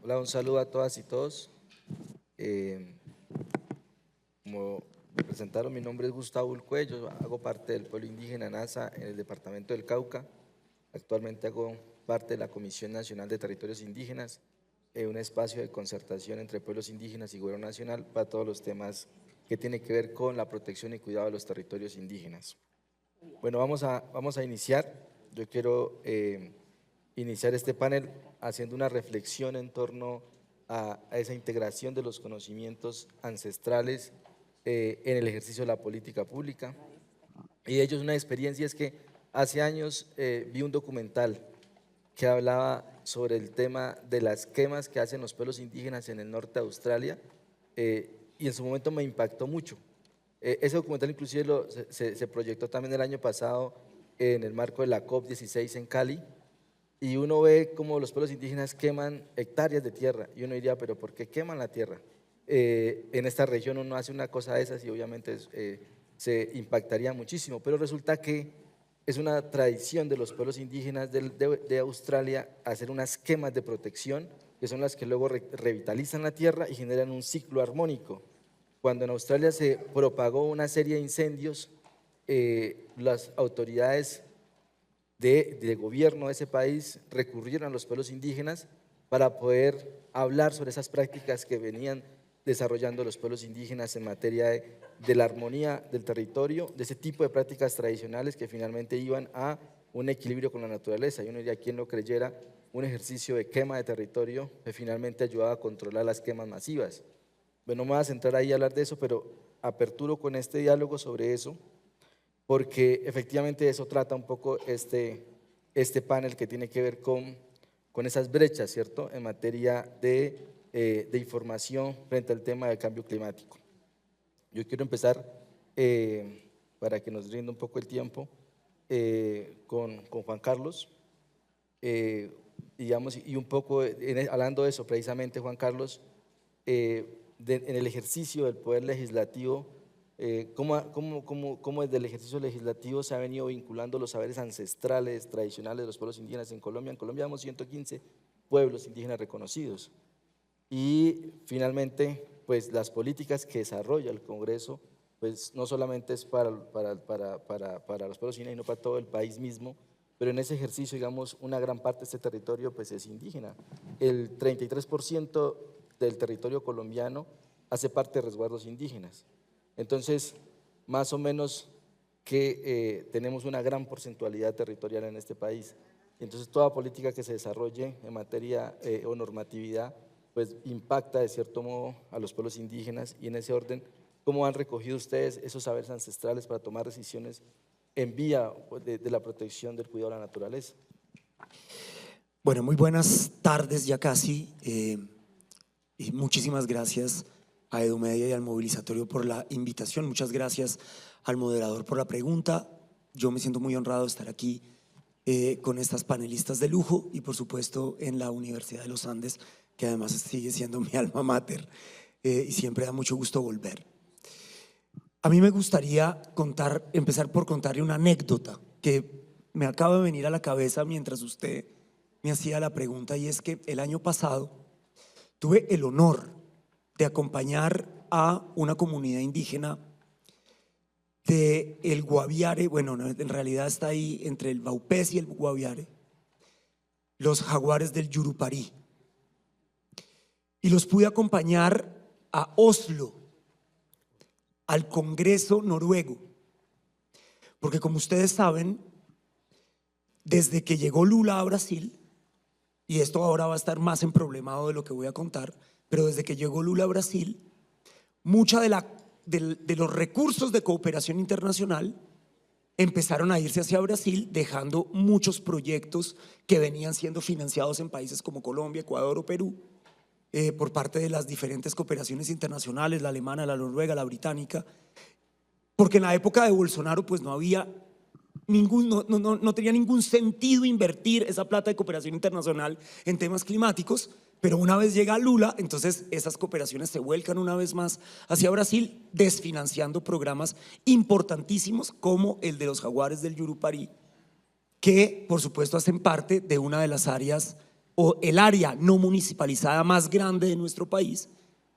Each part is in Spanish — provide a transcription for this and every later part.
Hola, un saludo a todas y todos. Como me presentaron, mi nombre es Gustavo Ulcuello, hago parte del pueblo indígena NASA en el departamento del Cauca. Actualmente hago parte de la Comisión Nacional de Territorios Indígenas, un espacio de concertación entre pueblos indígenas y gobierno nacional para todos los temas que tienen que ver con la protección y cuidado de los territorios indígenas. Bueno, vamos a iniciar. Yo quiero iniciar este panel haciendo una reflexión en torno a esa integración de los conocimientos ancestrales en el ejercicio de la política pública. Y de ellos una experiencia es que hace años vi un documental que hablaba sobre el tema de las quemas que hacen los pueblos indígenas en el norte de Australia y en su momento me impactó mucho. Ese documental inclusive se proyectó también el año pasado en el marco de la COP16 en Cali, y uno ve cómo los pueblos indígenas queman hectáreas de tierra, y uno diría, pero ¿por qué queman la tierra? En esta región uno hace una cosa de esas y obviamente se impactaría muchísimo, pero resulta que es una tradición de los pueblos indígenas de Australia hacer unas quemas de protección, que son las que luego revitalizan la tierra y generan un ciclo armónico. Cuando en Australia se propagó una serie de incendios, las autoridades de gobierno de ese país recurrieron a los pueblos indígenas para poder hablar sobre esas prácticas que venían desarrollando los pueblos indígenas en materia de la armonía del territorio, de ese tipo de prácticas tradicionales que finalmente iban a un equilibrio con la naturaleza. Y uno diría, quien lo creyera, un ejercicio de quema de territorio que finalmente ayudaba a controlar las quemas masivas. Bueno, no me voy a centrar ahí a hablar de eso, pero aperturo con este diálogo sobre eso, porque efectivamente de eso trata un poco este panel que tiene que ver con esas brechas, ¿cierto?, en materia de información frente al tema del cambio climático. Yo quiero empezar, para que nos rinda un poco el tiempo, con Juan Carlos, digamos, y un poco hablando de eso precisamente, Juan Carlos, en el ejercicio del poder legislativo, cómo desde el ejercicio legislativo se ha venido vinculando los saberes ancestrales, tradicionales de los pueblos indígenas en Colombia. En Colombia tenemos 115 pueblos indígenas reconocidos. Y finalmente, pues las políticas que desarrolla el Congreso, pues no solamente es para los pueblos indígenas, sino para todo el país mismo, pero en ese ejercicio, digamos, una gran parte de este territorio pues es indígena. El 33% del territorio colombiano hace parte de resguardos indígenas. Entonces, más o menos que tenemos una gran porcentualidad territorial en este país. Entonces, toda política que se desarrolle en materia o normatividad, pues impacta de cierto modo a los pueblos indígenas, y en ese orden, ¿cómo han recogido ustedes esos saberes ancestrales para tomar decisiones en vía de la protección del cuidado de la naturaleza? Bueno, muy buenas tardes ya casi, y muchísimas gracias a Edumedia y al Movilizatorio por la invitación. Muchas gracias al moderador por la pregunta. Yo me siento muy honrado de estar aquí con estas panelistas de lujo y por supuesto en la Universidad de los Andes, que además sigue siendo mi alma mater, y siempre da mucho gusto volver. A mí me gustaría empezar por contarle una anécdota que me acaba de venir a la cabeza mientras usted me hacía la pregunta, y es que el año pasado tuve el honor de acompañar a una comunidad indígena del Guaviare, bueno, en realidad está ahí entre el Vaupés y el Guaviare, los jaguares del Yurupari, y los pude acompañar a Oslo, al Congreso noruego, porque como ustedes saben, desde que llegó Lula a Brasil, y esto ahora va a estar más emproblemado de lo que voy a contar, pero desde que llegó Lula a Brasil, mucha de los recursos de cooperación internacional empezaron a irse hacia Brasil, dejando muchos proyectos que venían siendo financiados en países como Colombia, Ecuador o Perú, por parte de las diferentes cooperaciones internacionales, la alemana, la noruega, la británica, porque en la época de Bolsonaro pues no tenía ningún sentido invertir esa plata de cooperación internacional en temas climáticos, pero una vez llega Lula, entonces esas cooperaciones se vuelcan una vez más hacia Brasil, desfinanciando programas importantísimos como el de los jaguares del Yurupari, que por supuesto hacen parte de una de las áreas o el área no municipalizada más grande de nuestro país,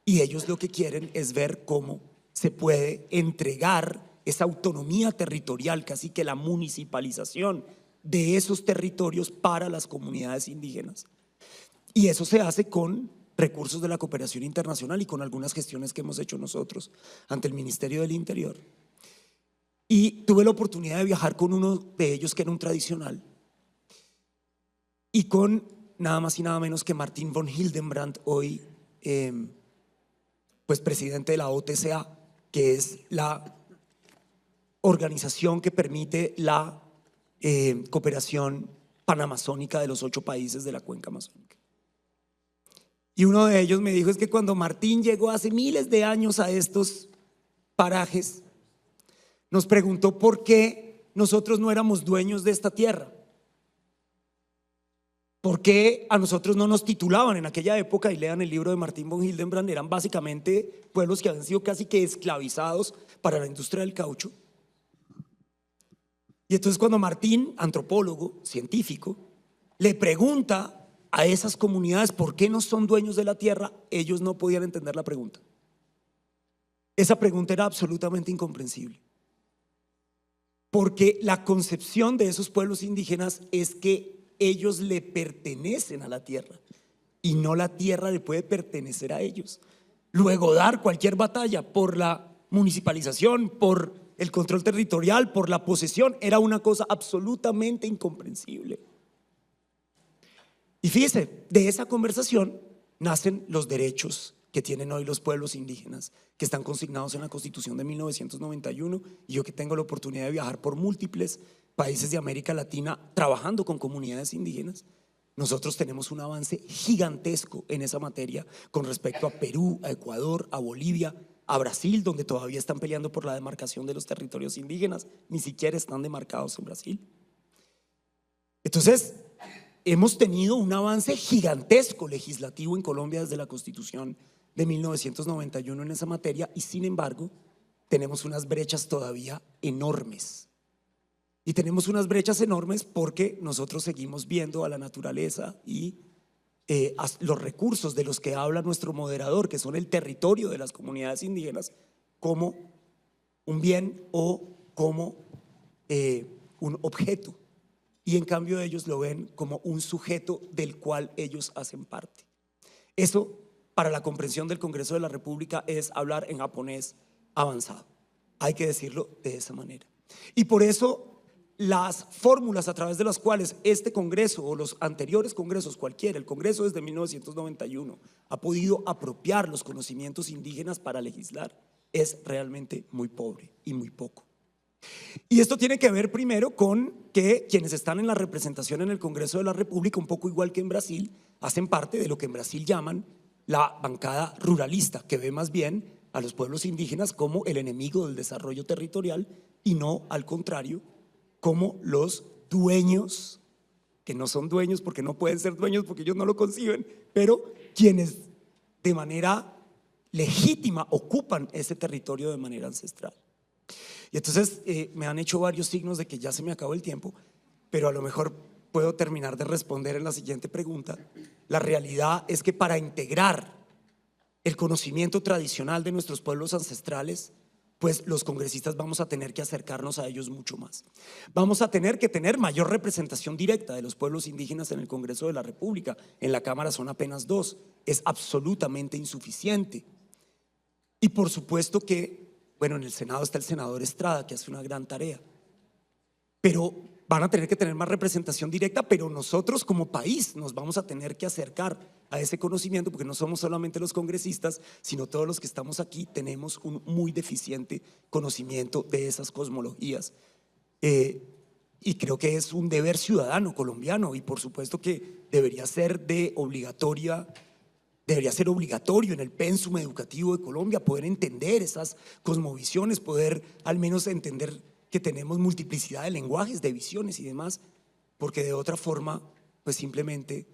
y ellos lo que quieren es ver cómo se puede entregar esa autonomía territorial, casi que la municipalización de esos territorios para las comunidades indígenas. Y eso se hace con recursos de la cooperación internacional y con algunas gestiones que hemos hecho nosotros ante el Ministerio del Interior. Y tuve la oportunidad de viajar con uno de ellos que era un tradicional, y con nada más y nada menos que Martín von Hildenbrand, hoy pues presidente de la OTCA, que es la organización que permite la cooperación panamazónica de los 8 países de la cuenca amazónica. Y uno de ellos me dijo, es que cuando Martín llegó hace miles de años a estos parajes, nos preguntó por qué nosotros no éramos dueños de esta tierra. ¿Por qué a nosotros no nos titulaban en aquella época? Y lean el libro de Martín von Hildenbrand, eran básicamente pueblos que habían sido casi que esclavizados para la industria del caucho. Y entonces cuando Martín, antropólogo, científico, le pregunta a esas comunidades por qué no son dueños de la tierra, ellos no podían entender la pregunta. Esa pregunta era absolutamente incomprensible. Porque la concepción de esos pueblos indígenas es que ellos le pertenecen a la tierra y no la tierra le puede pertenecer a ellos. Luego dar cualquier batalla por la municipalización, por el control territorial, por la posesión, era una cosa absolutamente incomprensible. Y fíjese, de esa conversación nacen los derechos que tienen hoy los pueblos indígenas, que están consignados en la Constitución de 1991, y yo que tengo la oportunidad de viajar por múltiples países de América Latina trabajando con comunidades indígenas, nosotros tenemos un avance gigantesco en esa materia con respecto a Perú, a Ecuador, a Bolivia, a Brasil, donde todavía están peleando por la demarcación de los territorios indígenas, ni siquiera están demarcados en Brasil. Entonces, hemos tenido un avance gigantesco legislativo en Colombia desde la Constitución de 1991 en esa materia, y sin embargo, tenemos unas brechas todavía enormes. Y tenemos unas brechas enormes porque nosotros seguimos viendo a la naturaleza y a los recursos de los que habla nuestro moderador, que son el territorio de las comunidades indígenas, como un bien o como un objeto. Y en cambio ellos lo ven como un sujeto del cual ellos hacen parte. Eso, para la comprensión del Congreso de la República, es hablar en japonés avanzado. Hay que decirlo de esa manera. Y por eso las fórmulas a través de las cuales este Congreso o los anteriores Congresos, cualquiera, el Congreso desde 1991 ha podido apropiar los conocimientos indígenas para legislar, es realmente muy pobre y muy poco. Y esto tiene que ver primero con que quienes están en la representación en el Congreso de la República, un poco igual que en Brasil, hacen parte de lo que en Brasil llaman la bancada ruralista, que ve más bien a los pueblos indígenas como el enemigo del desarrollo territorial y no al contrario, como los dueños, que no son dueños porque no pueden ser dueños porque ellos no lo conciben, pero quienes de manera legítima ocupan ese territorio de manera ancestral. Y entonces me han hecho varios signos de que ya se me acabó el tiempo, pero a lo mejor puedo terminar de responder en la siguiente pregunta. La realidad es que para integrar el conocimiento tradicional de nuestros pueblos ancestrales, pues los congresistas vamos a tener que acercarnos a ellos mucho más. Vamos a tener que tener mayor representación directa de los pueblos indígenas en el Congreso de la República. En la Cámara son apenas 2, es absolutamente insuficiente. Y por supuesto que, bueno, en el Senado está el senador Estrada, que hace una gran tarea, pero van a tener que tener más representación directa, pero nosotros como país nos vamos a tener que acercar a ese conocimiento, porque no somos solamente los congresistas, sino todos los que estamos aquí tenemos un muy deficiente conocimiento de esas cosmologías. Y creo que es un deber ciudadano colombiano, y por supuesto que debería ser obligatorio en el pénsum educativo de Colombia poder entender esas cosmovisiones, poder al menos entender que tenemos multiplicidad de lenguajes, de visiones y demás, porque de otra forma, pues simplemente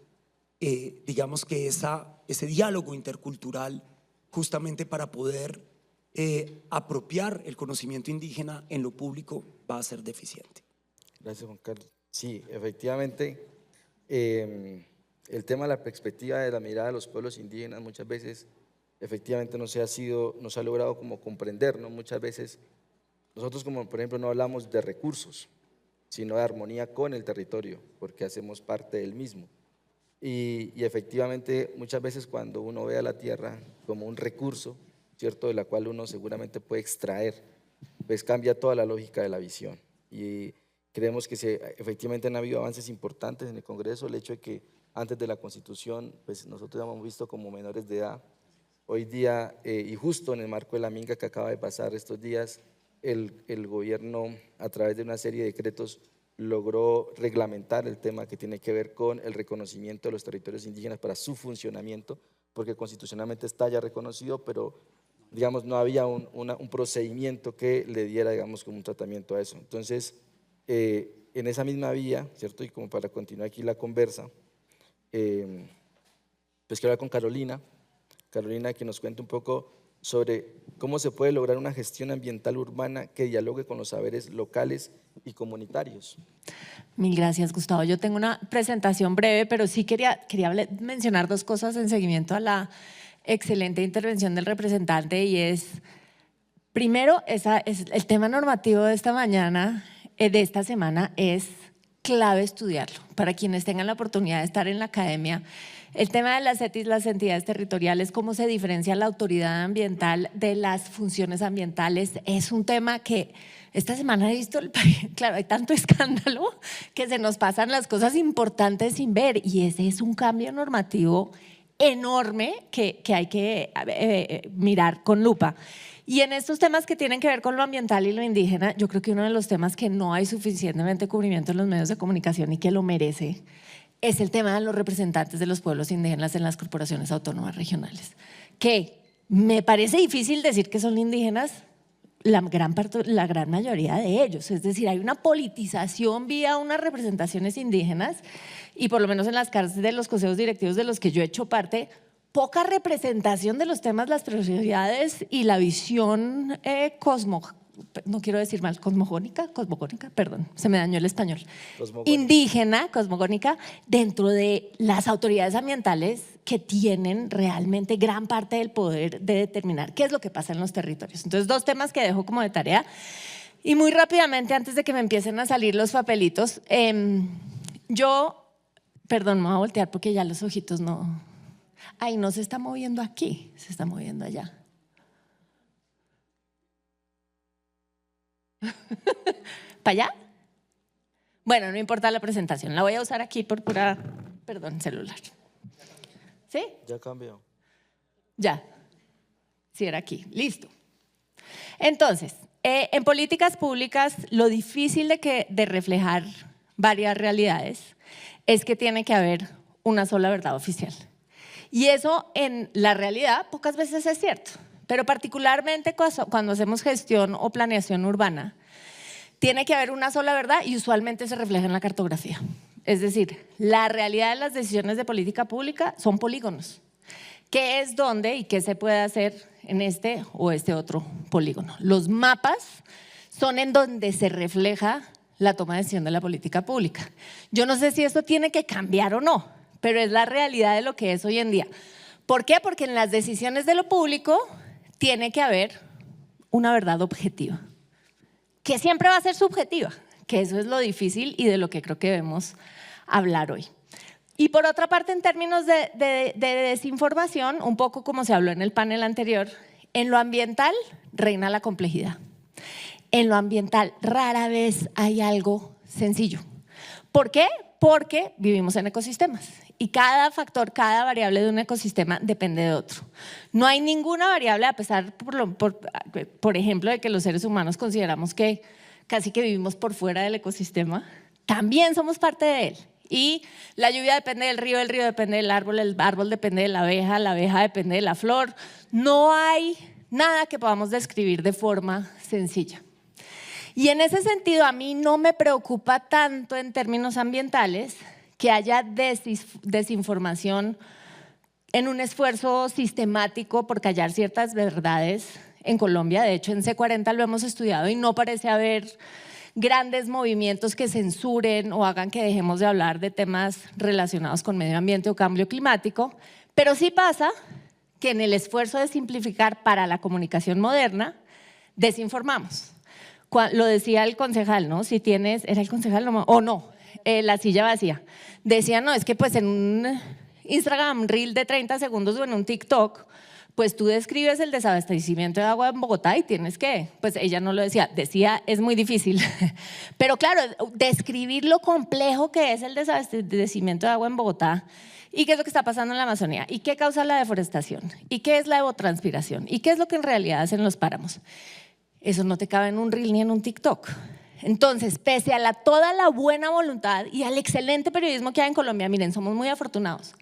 digamos que ese diálogo intercultural, justamente para poder apropiar el conocimiento indígena en lo público, va a ser deficiente. Gracias, Juan Carlos. Sí, efectivamente, el tema de la perspectiva de la mirada de los pueblos indígenas muchas veces efectivamente no se ha logrado como comprender, ¿no? Muchas veces nosotros, como por ejemplo, no hablamos de recursos, sino de armonía con el territorio, porque hacemos parte del mismo. Y efectivamente muchas veces cuando uno ve a la tierra como un recurso, ¿cierto?, de la cual uno seguramente puede extraer, pues cambia toda la lógica de la visión. Y creemos que efectivamente han habido avances importantes en el Congreso, el hecho de que antes de la Constitución, pues nosotros hemos visto como menores de edad. Hoy día, y justo en el marco de la minga que acaba de pasar estos días, el gobierno, a través de una serie de decretos, logró reglamentar el tema que tiene que ver con el reconocimiento de los territorios indígenas para su funcionamiento, porque constitucionalmente está ya reconocido, pero digamos no había un procedimiento que le diera, digamos, como un tratamiento a eso. Entonces, en esa misma vía, ¿cierto? Y como para continuar aquí la conversa, pues quiero hablar con Carolina, que nos cuente un poco sobre cómo se puede lograr una gestión ambiental urbana que dialogue con los saberes locales y comunitarios. Mil gracias, Gustavo. Yo tengo una presentación breve, pero sí quería mencionar dos cosas en seguimiento a la excelente intervención del representante, y es, primero, el tema normativo de esta mañana, de esta semana, es clave estudiarlo. Para quienes tengan la oportunidad de estar en la academia, el tema de las ETIs, las entidades territoriales, cómo se diferencia la autoridad ambiental de las funciones ambientales, es un tema que esta semana he visto el país. Claro, hay tanto escándalo que se nos pasan las cosas importantes sin ver, y ese es un cambio normativo enorme que hay que mirar con lupa. Y en estos temas que tienen que ver con lo ambiental y lo indígena, yo creo que uno de los temas que no hay suficientemente cubrimiento en los medios de comunicación y que lo merece es el tema de los representantes de los pueblos indígenas en las corporaciones autónomas regionales, que me parece difícil decir que son indígenas la gran mayoría de ellos. Es decir, hay una politización vía unas representaciones indígenas, y por lo menos en las cárceles de los consejos directivos de los que yo he hecho parte, poca representación de los temas, las prioridades y la visión no quiero decir mal, cosmogónica, perdón, se me dañó el español, indígena, cosmogónica, dentro de las autoridades ambientales que tienen realmente gran parte del poder de determinar qué es lo que pasa en los territorios. Entonces, dos temas que dejo como de tarea. Y muy rápidamente, antes de que me empiecen a salir los papelitos, perdón, me voy a voltear porque ya los ojitos no… Ay, no se está moviendo aquí, se está moviendo allá. ¿Para allá? Bueno, no importa la presentación, la voy a usar aquí por pura, perdón, celular. ¿Sí? Ya cambió. Ya, sí, era aquí, listo. Entonces, en políticas públicas, lo difícil de reflejar varias realidades es que tiene que haber una sola verdad oficial. Y eso en la realidad pocas veces es cierto, pero particularmente cuando hacemos gestión o planeación urbana, tiene que haber una sola verdad y usualmente se refleja en la cartografía. Es decir, la realidad de las decisiones de política pública son polígonos. ¿Qué es dónde y qué se puede hacer en este o este otro polígono? Los mapas son en donde se refleja la toma de decisión de la política pública. Yo no sé si esto tiene que cambiar o no, pero es la realidad de lo que es hoy en día. ¿Por qué? Porque en las decisiones de lo público tiene que haber una verdad objetiva, que siempre va a ser subjetiva, que eso es lo difícil y de lo que creo que debemos hablar hoy. Y por otra parte, en términos de desinformación, un poco como se habló en el panel anterior, en lo ambiental reina la complejidad. En lo ambiental rara vez hay algo sencillo. ¿Por qué? Porque vivimos en ecosistemas y cada factor, cada variable de un ecosistema depende de otro. No hay ninguna variable, a pesar, por ejemplo, de que los seres humanos consideramos que casi que vivimos por fuera del ecosistema, también somos parte de él. Y la lluvia depende del río depende del árbol, el árbol depende de la abeja depende de la flor. No hay nada que podamos describir de forma sencilla. Y en ese sentido, a mí no me preocupa tanto en términos ambientales que haya desinformación en un esfuerzo sistemático por callar ciertas verdades en Colombia. De hecho, en C40 lo hemos estudiado y no parece haber grandes movimientos que censuren o hagan que dejemos de hablar de temas relacionados con medio ambiente o cambio climático, pero sí pasa que en el esfuerzo de simplificar para la comunicación moderna, desinformamos. Lo decía el concejal, ¿no? Si tienes, ¿era el concejal o no? La silla vacía. Decía, no, es que pues en un Instagram Reel de 30 segundos o en un TikTok, pues tú describes el desabastecimiento de agua en Bogotá y tienes que, pues ella no lo decía, es muy difícil. Pero claro, describir lo complejo que es el desabastecimiento de agua en Bogotá y qué es lo que está pasando en la Amazonía y qué causa la deforestación y qué es la evotranspiración y qué es lo que en realidad hacen los páramos. Eso no te cabe en un Reel ni en un TikTok. Entonces, pese a toda la buena voluntad y al excelente periodismo que hay en Colombia, miren, somos muy afortunados.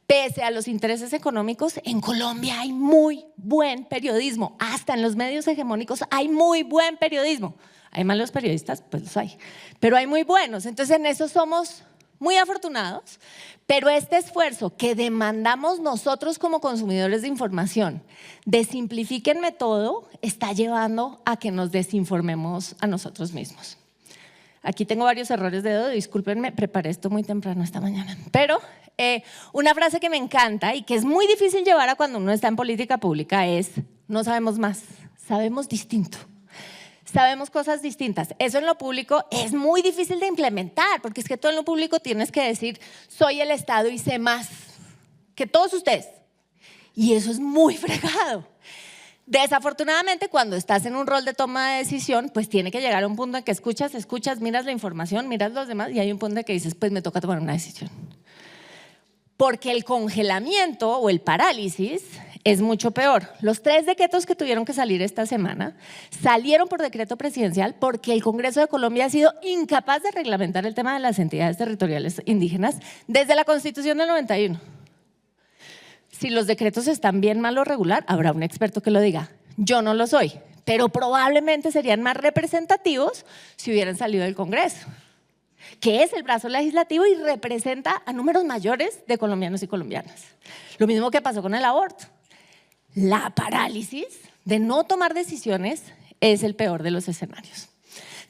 Pese a los intereses económicos, en Colombia hay muy buen periodismo. Hasta en los medios hegemónicos hay muy buen periodismo. ¿Hay malos periodistas? Pues los hay. Pero hay muy buenos. Entonces, en eso somos muy afortunados. Pero este esfuerzo que demandamos nosotros como consumidores de información, de simplifíquenme todo, está llevando a que nos desinformemos a nosotros mismos. Aquí tengo varios errores de dedo, discúlpenme, preparé esto muy temprano esta mañana. Pero una frase que me encanta y que es muy difícil llevar a cuando uno está en política pública es: no sabemos más, sabemos distinto. Sabemos cosas distintas. Eso en lo público es muy difícil de implementar, porque es que tú en lo público tienes que decir: soy el Estado y sé más que todos ustedes. Y eso es muy fregado. Desafortunadamente, cuando estás en un rol de toma de decisión, pues tiene que llegar a un punto en que escuchas, miras la información, miras los demás y hay un punto en que dices, pues me toca tomar una decisión. Porque el congelamiento o el parálisis es mucho peor. Los 3 decretos que tuvieron que salir esta semana salieron por decreto presidencial porque el Congreso de Colombia ha sido incapaz de reglamentar el tema de las entidades territoriales indígenas desde la Constitución del 91. Si los decretos están bien, mal o regular, habrá un experto que lo diga. Yo no lo soy, pero probablemente serían más representativos si hubieran salido del Congreso, que es el brazo legislativo y representa a números mayores de colombianos y colombianas. Lo mismo que pasó con el aborto. La parálisis de no tomar decisiones es el peor de los escenarios.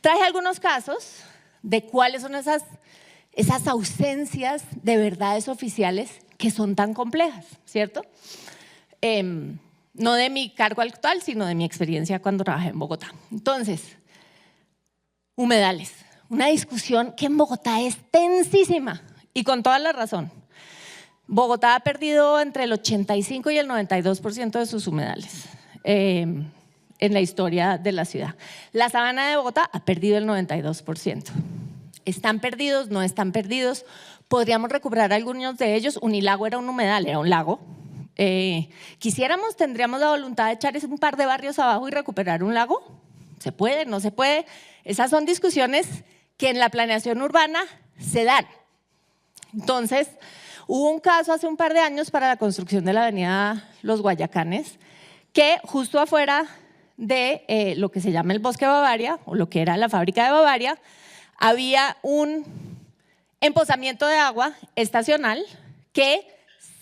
Traje algunos casos de cuáles son esas ausencias de verdades oficiales que son tan complejas, ¿cierto? No de mi cargo actual, sino de mi experiencia cuando trabajé en Bogotá. Entonces, humedales. Una discusión que en Bogotá es tensísima y con toda la razón. Bogotá ha perdido entre el 85 y el 92% de sus humedales en la historia de la ciudad. La sabana de Bogotá ha perdido el 92%. ¿Están perdidos? ¿No están perdidos? Podríamos recuperar algunos de ellos. Unilago era un humedal, era un lago. Quisiéramos, tendríamos la voluntad de echar un par de barrios abajo y recuperar un lago. ¿Se puede? ¿No se puede? Esas son discusiones que en la planeación urbana se dan. Entonces, hubo un caso hace un par de años para la construcción de la avenida Los Guayacanes, que justo afuera de lo que se llama el Bosque Bavaria, o lo que era la fábrica de Bavaria, había un empozamiento de agua estacional que,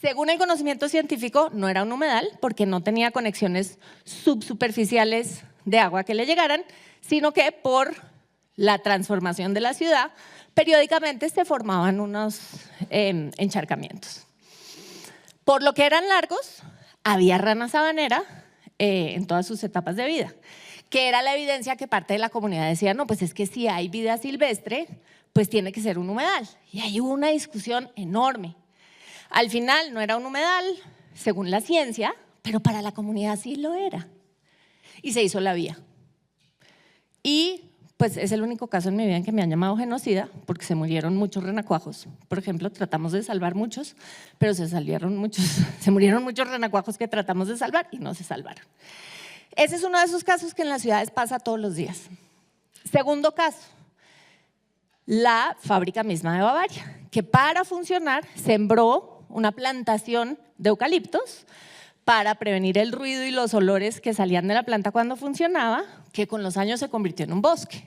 según el conocimiento científico, no era un humedal porque no tenía conexiones subsuperficiales de agua que le llegaran, sino que por la transformación de la ciudad, periódicamente se formaban unos encharcamientos. Por lo que eran largos, había rana sabanera en todas sus etapas de vida, que era la evidencia que parte de la comunidad decía, no, pues es que si hay vida silvestre, pues tiene que ser un humedal. Y ahí hubo una discusión enorme. Al final no era un humedal, según la ciencia, pero para la comunidad sí lo era. Y se hizo la vía. Y pues es el único caso en mi vida en que me han llamado genocida, porque se murieron muchos renacuajos. Por ejemplo, tratamos de salvar muchos, pero se murieron muchos renacuajos que tratamos de salvar y no se salvaron. Ese es uno de esos casos que en las ciudades pasa todos los días. Segundo caso, la fábrica misma de Bavaria, que para funcionar sembró una plantación de eucaliptos para prevenir el ruido y los olores que salían de la planta cuando funcionaba, que con los años se convirtió en un bosque.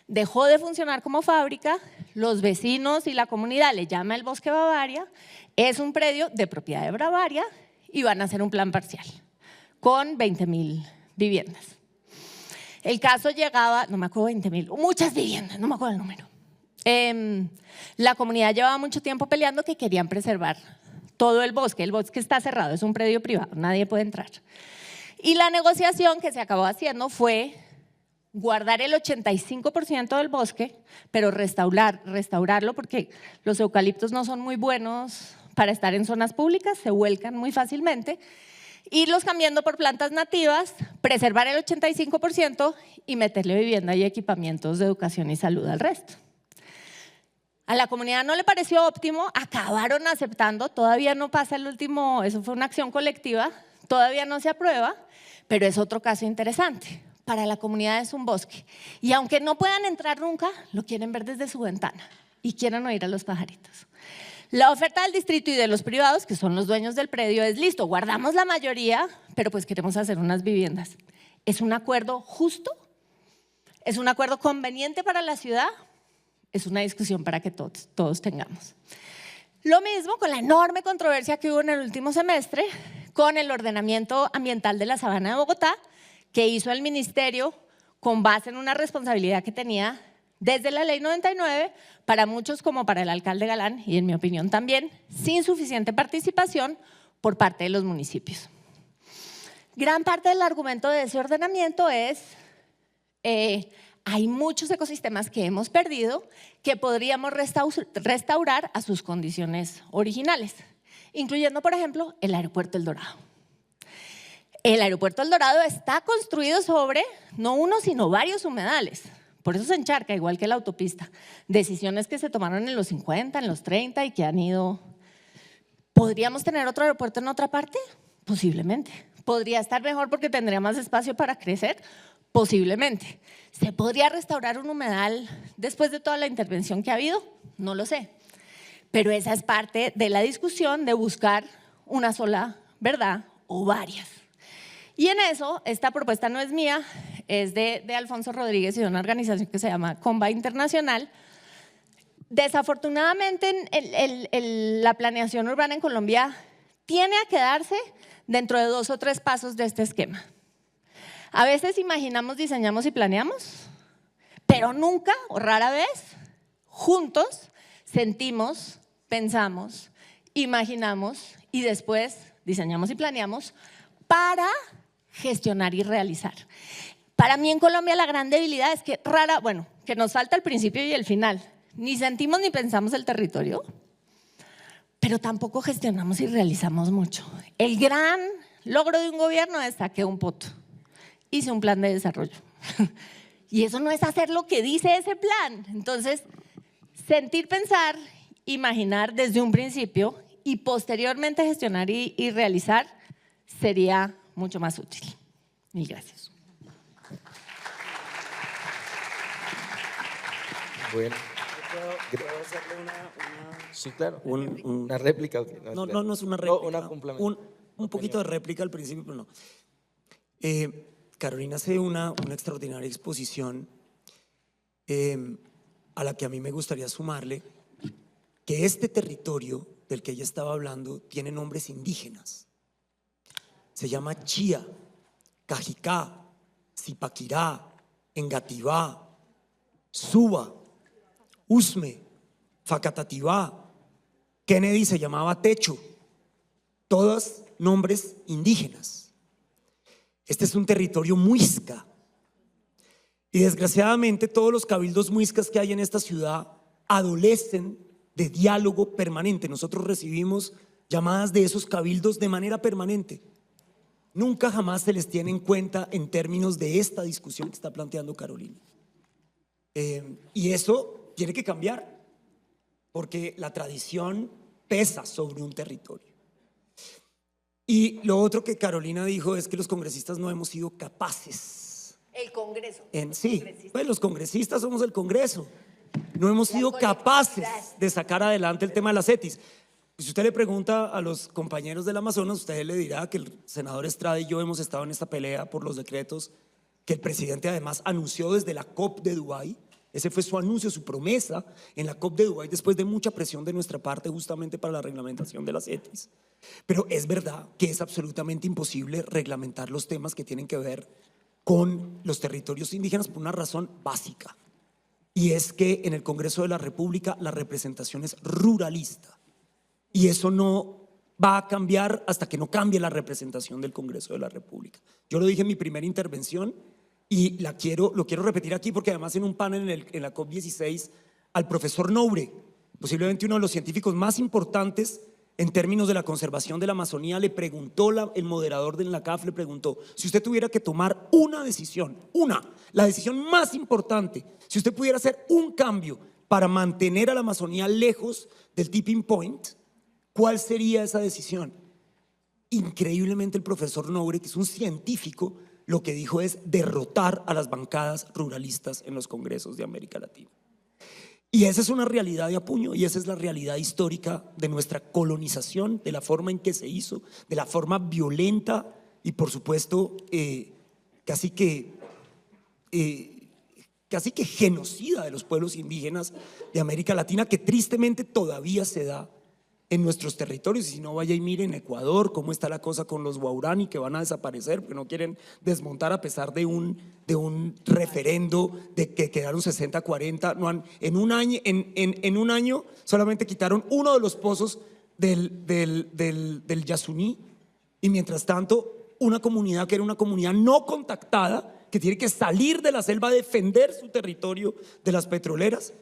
Dejó de funcionar como fábrica, los vecinos y la comunidad le llama el Bosque Bavaria, es un predio de propiedad de Bavaria y van a hacer un plan parcial con 20.000 viviendas. El caso llegaba, no me acuerdo, 20.000, muchas viviendas, no me acuerdo el número. La comunidad llevaba mucho tiempo peleando que querían preservar todo el bosque. El bosque está cerrado, es un predio privado, nadie puede entrar. Y la negociación que se acabó haciendo fue guardar el 85% del bosque, pero restaurarlo, porque los eucaliptos no son muy buenos para estar en zonas públicas, se vuelcan muy fácilmente, irlos cambiando por plantas nativas, preservar el 85% y meterle vivienda y equipamientos de educación y salud al resto. A la comunidad no le pareció óptimo, acabaron aceptando, todavía no pasa el último, eso fue una acción colectiva, todavía no se aprueba, pero es otro caso interesante. Para la comunidad es un bosque. Y aunque no puedan entrar nunca, lo quieren ver desde su ventana y quieren oír a los pajaritos. La oferta del distrito y de los privados, que son los dueños del predio, es listo, guardamos la mayoría, pero pues queremos hacer unas viviendas. ¿Es un acuerdo justo? ¿Es un acuerdo conveniente para la ciudad? Es una discusión para que todos tengamos. Lo mismo con la enorme controversia que hubo en el último semestre con el ordenamiento ambiental de la Sabana de Bogotá, que hizo el ministerio con base en una responsabilidad que tenía desde la ley 99, para muchos como para el alcalde Galán, y en mi opinión también, sin suficiente participación por parte de los municipios. Gran parte del argumento de ese ordenamiento es, hay muchos ecosistemas que hemos perdido que podríamos restaurar a sus condiciones originales, incluyendo, por ejemplo, el aeropuerto El Dorado. El aeropuerto El Dorado está construido sobre no uno, sino varios humedales. Por eso se encharca, igual que la autopista. Decisiones que se tomaron en los 50, en los 30 y que han ido. ¿Podríamos tener otro aeropuerto en otra parte? Posiblemente. ¿Podría estar mejor porque tendría más espacio para crecer? Posiblemente. ¿Se podría restaurar un humedal después de toda la intervención que ha habido? No lo sé. Pero esa es parte de la discusión de buscar una sola verdad o varias. Y en eso, esta propuesta no es mía, es de Alfonso Rodríguez y de una organización que se llama Comba Internacional. Desafortunadamente, la planeación urbana en Colombia tiene a quedarse dentro de 2 o 3 pasos de este esquema. A veces imaginamos, diseñamos y planeamos, pero nunca o rara vez juntos sentimos, pensamos, imaginamos y después diseñamos y planeamos para gestionar y realizar. Para mí en Colombia la gran debilidad es que que nos falta el principio y el final. Ni sentimos ni pensamos el territorio, pero tampoco gestionamos y realizamos mucho. El gran logro de un gobierno es saqué un poto, hice un plan de desarrollo. Y eso no es hacer lo que dice ese plan. Entonces, sentir, pensar, imaginar desde un principio y posteriormente gestionar y realizar sería mucho más útil. Mil gracias. Bueno. ¿Puedo hacerle una Sí, claro. un- Una réplica. Okay. No es una réplica. No, una complemento. Un poquito de réplica al principio, pero no. Carolina hace una extraordinaria exposición a la que a mí me gustaría sumarle que este territorio del que ella estaba hablando tiene nombres indígenas. Se llama Chía, Cajicá, Zipaquirá, Engativá, Suba, Usme, Facatativá, Kennedy se llamaba Techo, todos nombres indígenas. Este es un territorio muisca y desgraciadamente todos los cabildos muiscas que hay en esta ciudad adolecen de diálogo permanente. Nosotros recibimos llamadas de esos cabildos de manera permanente. Nunca jamás se les tiene en cuenta en términos de esta discusión que está planteando Carolina. Y eso tiene que cambiar porque la tradición pesa sobre un territorio. Y lo otro que Carolina dijo es que los congresistas no hemos sido capaces. El Congreso. Sí, pues los congresistas somos el Congreso. No hemos sido capaces de sacar adelante el tema de las CETIS. Si usted le pregunta a los compañeros del Amazonas, usted le dirá que el senador Estrada y yo hemos estado en esta pelea por los decretos que el presidente además anunció desde la COP de Dubái. Ese fue su anuncio, su promesa en la COP de Dubái después de mucha presión de nuestra parte justamente para la reglamentación de las CETIS. Pero es verdad que es absolutamente imposible reglamentar los temas que tienen que ver con los territorios indígenas por una razón básica, y es que en el Congreso de la República la representación es ruralista, y eso no va a cambiar hasta que no cambie la representación del Congreso de la República. Yo lo dije en mi primera intervención y lo quiero repetir aquí, porque además en un panel en la COP16 al profesor Noure, posiblemente uno de los científicos más importantes en términos de la conservación de la Amazonía, le preguntó, el moderador de la CAF le preguntó: si usted tuviera que tomar una decisión, la decisión más importante, si usted pudiera hacer un cambio para mantener a la Amazonía lejos del tipping point, ¿cuál sería esa decisión? Increíblemente el profesor Noure, que es un científico, lo que dijo es derrotar a las bancadas ruralistas en los congresos de América Latina. Y esa es una realidad de apuño, y esa es la realidad histórica de nuestra colonización, de la forma en que se hizo, de la forma violenta y por supuesto casi que genocida de los pueblos indígenas de América Latina, que tristemente todavía se da en nuestros territorios. Y si no, vaya y mire en Ecuador cómo está la cosa con los Guaraní, que van a desaparecer porque no quieren desmontar a pesar de un referendo de que quedaron 60-40. En un año solamente quitaron uno de los pozos del Yasuní, y mientras tanto una comunidad que era una comunidad no contactada, que tiene que salir de la selva a defender su territorio de las petroleras,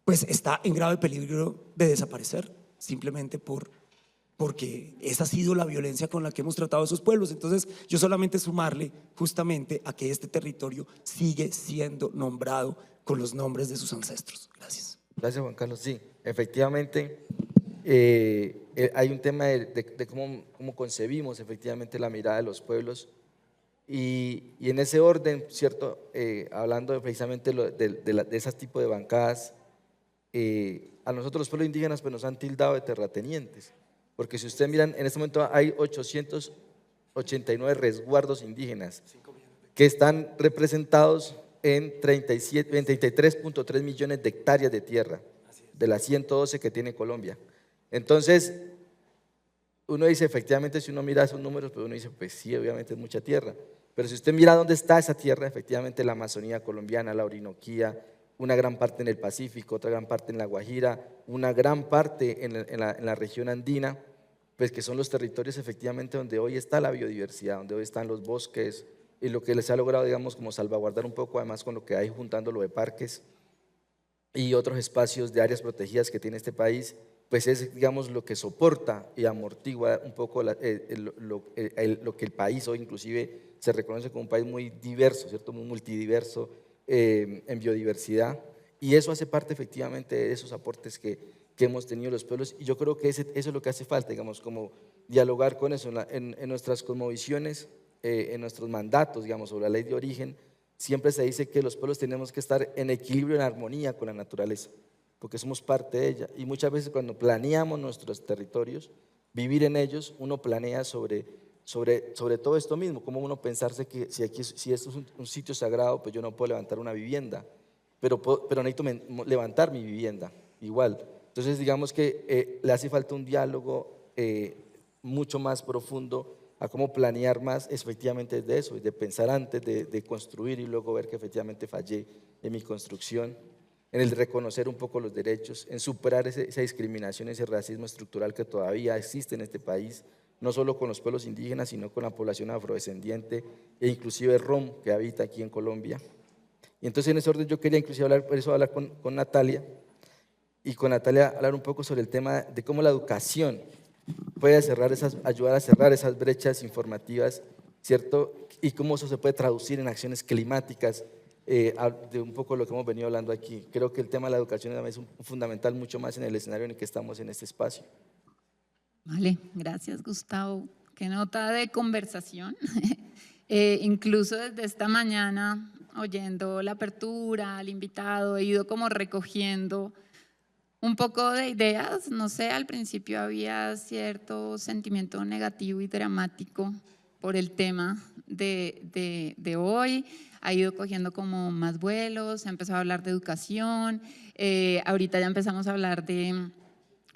pues está en grave peligro de desaparecer, simplemente porque esa ha sido la violencia con la que hemos tratado a esos pueblos. Entonces yo solamente sumarle justamente a que este territorio sigue siendo nombrado con los nombres de sus ancestros. Gracias. Gracias, Juan Carlos. Sí, efectivamente hay un tema de cómo concebimos efectivamente la mirada de los pueblos, y en ese orden, ¿cierto? Hablando precisamente de ese tipo de bancadas, a nosotros los pueblos indígenas pues nos han tildado de terratenientes, porque si ustedes miran, en este momento hay 889 resguardos indígenas que están representados en 23.3 millones de hectáreas de tierra, de las 112 que tiene Colombia. Entonces, uno dice, efectivamente, si uno mira esos números, pues uno dice, pues sí, obviamente es mucha tierra, pero si usted mira dónde está esa tierra, efectivamente la Amazonía colombiana, la Orinoquía, una gran parte en el Pacífico, otra gran parte en la Guajira, una gran parte en la región andina, pues que son los territorios efectivamente donde hoy está la biodiversidad, donde hoy están los bosques, y lo que les ha logrado, digamos, como salvaguardar un poco, además con lo que hay juntando lo de parques y otros espacios de áreas protegidas que tiene este país, pues es, digamos, lo que soporta y amortigua un poco lo que el país hoy inclusive se reconoce como un país muy diverso, ¿cierto? Muy multidiverso en biodiversidad, y eso hace parte efectivamente de esos aportes que hemos tenido los pueblos, y yo creo que eso es lo que hace falta, digamos, como dialogar con eso en nuestras cosmovisiones, en nuestros mandatos, digamos, sobre la ley de origen. Siempre se dice que los pueblos tenemos que estar en equilibrio, en armonía con la naturaleza, porque somos parte de ella, y muchas veces cuando planeamos nuestros territorios, vivir en ellos, uno planea sobre todo esto mismo, como uno pensarse que si esto es un sitio sagrado, pues yo no puedo levantar una vivienda, pero necesito levantar mi vivienda igual. Entonces digamos que le hace falta un diálogo mucho más profundo a cómo planear más efectivamente de eso, de pensar antes de construir y luego ver que efectivamente fallé en mi construcción, en el reconocer un poco los derechos, en superar esa discriminación, ese racismo estructural que todavía existe en este país, no solo con los pueblos indígenas, sino con la población afrodescendiente e inclusive rom que habita aquí en Colombia. Y entonces en ese orden yo quería inclusive hablar con Natalia, y con Natalia hablar un poco sobre el tema de cómo la educación puede ayudar a cerrar esas brechas informativas, ¿cierto? Y cómo eso se puede traducir en acciones climáticas, de un poco lo que hemos venido hablando aquí. Creo que el tema de la educación es un fundamental mucho más en el escenario en el que estamos en este espacio. Vale, gracias Gustavo. Qué nota de conversación. Incluso desde esta mañana, oyendo la apertura, al invitado, he ido como recogiendo un poco de ideas. No sé, al principio había cierto sentimiento negativo y dramático por el tema de hoy. Ha ido cogiendo como más vuelos, se ha empezado a hablar de educación, ahorita ya empezamos a hablar de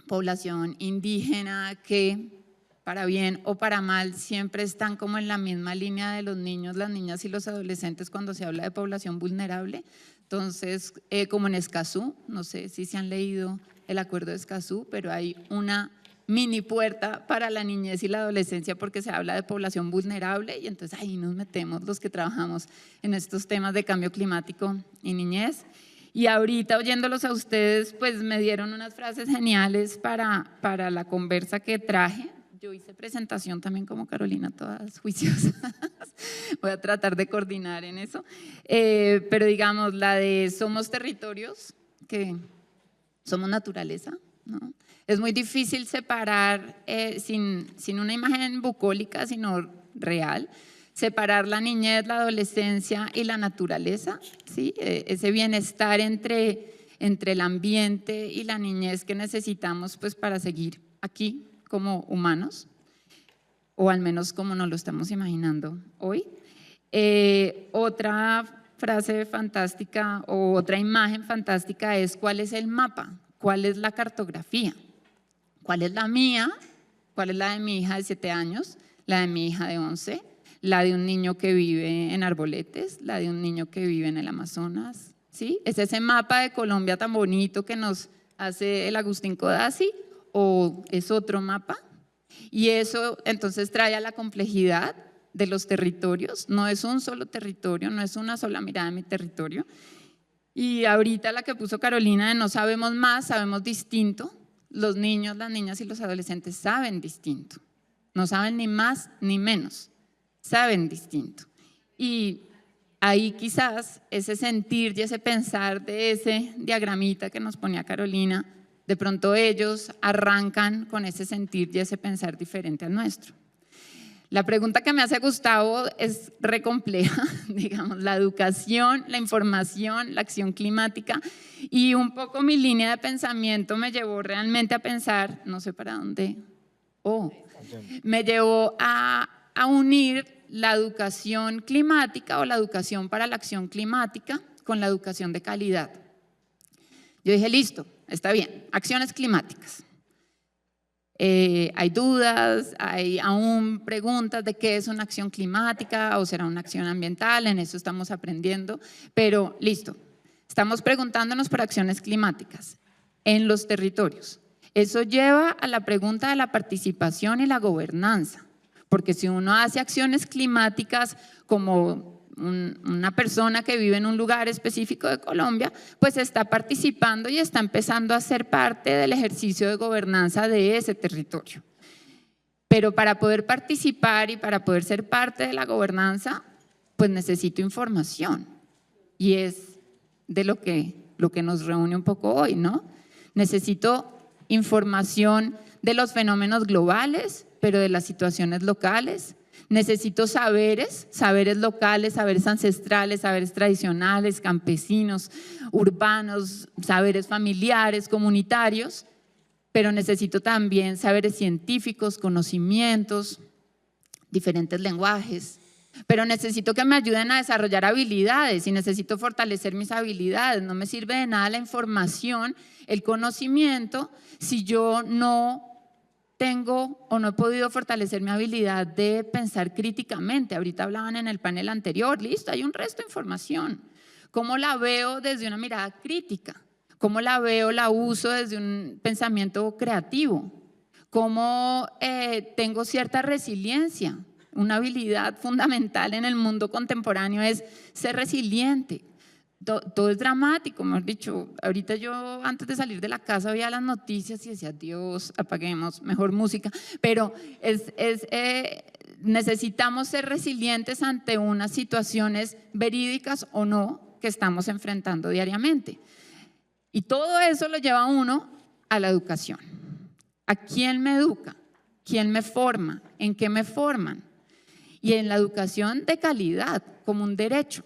población indígena que para bien o para mal, siempre están como en la misma línea de los niños, las niñas y los adolescentes cuando se habla de población vulnerable. Entonces, como en Escazú, no sé si se han leído el acuerdo de Escazú, pero hay una mini puerta para la niñez y la adolescencia porque se habla de población vulnerable y entonces ahí nos metemos los que trabajamos en estos temas de cambio climático y niñez. Y ahorita oyéndolos a ustedes, pues me dieron unas frases geniales para la conversa que traje. Yo hice presentación también como Carolina, todas juiciosas. Voy a tratar de coordinar en eso. Pero digamos, la de somos territorios, que somos naturaleza, ¿no? Es muy difícil separar, sin una imagen bucólica, sino real, separar la niñez, la adolescencia y la naturaleza, ¿sí? Ese bienestar entre el ambiente y la niñez que necesitamos pues, para seguir aquí como humanos, o al menos como nos lo estamos imaginando hoy. Otra frase fantástica o otra imagen fantástica es ¿cuál es el mapa? ¿Cuál es la cartografía? ¿Cuál es la mía? ¿Cuál es la de mi hija de 7 años? La de mi hija de 11, la de un niño que vive en Arboletes, la de un niño que vive en el Amazonas, ¿sí? ¿Es ese mapa de Colombia tan bonito que nos hace el Agustín Codazzi o es otro mapa? Y eso entonces trae a la complejidad de los territorios, no es un solo territorio, no es una sola mirada de mi territorio. Y ahorita la que puso Carolina de no sabemos más, sabemos distinto. Los niños, las niñas y los adolescentes saben distinto, no saben ni más ni menos, saben distinto. Y ahí quizás ese sentir y ese pensar de ese diagramita que nos ponía Carolina, de pronto ellos arrancan con ese sentir y ese pensar diferente al nuestro. La pregunta que me hace Gustavo es re compleja, digamos, la educación, la información, la acción climática, y un poco mi línea de pensamiento me llevó realmente a pensar, no sé para dónde, me llevó a unir la educación climática o la educación para la acción climática con la educación de calidad. Yo dije, listo, está bien, acciones climáticas. Hay dudas, hay aún preguntas de qué es una acción climática o será una acción ambiental, en eso estamos aprendiendo, pero listo, estamos preguntándonos por acciones climáticas en los territorios. Eso lleva a la pregunta de la participación y la gobernanza, porque si uno hace acciones climáticas como una persona que vive en un lugar específico de Colombia, pues está participando y está empezando a ser parte del ejercicio de gobernanza de ese territorio. Pero para poder participar y para poder ser parte de la gobernanza, pues necesito información. Y es de lo que nos reúne un poco hoy, ¿no? Necesito información de los fenómenos globales, pero de las situaciones locales. Necesito saberes locales, saberes ancestrales, saberes tradicionales, campesinos, urbanos, saberes familiares, comunitarios, pero necesito también saberes científicos, conocimientos, diferentes lenguajes, pero necesito que me ayuden a desarrollar habilidades y necesito fortalecer mis habilidades. No me sirve de nada la información, el conocimiento, si yo no tengo o no he podido fortalecer mi habilidad de pensar críticamente. Ahorita hablaban en el panel anterior, listo, hay un resto de información. ¿Cómo la veo desde una mirada crítica? ¿Cómo la veo, la uso desde un pensamiento creativo? ¿Cómo tengo cierta resiliencia? Una habilidad fundamental en el mundo contemporáneo es ser resiliente. Todo es dramático, mejor dicho. Ahorita yo antes de salir de la casa veía las noticias y decía, Dios, apaguemos, mejor música. Pero necesitamos ser resilientes ante unas situaciones verídicas o no que estamos enfrentando diariamente. Y todo eso lo lleva a uno a la educación. ¿A quién me educa? ¿Quién me forma? ¿En qué me forman? Y en la educación de calidad, como un derecho.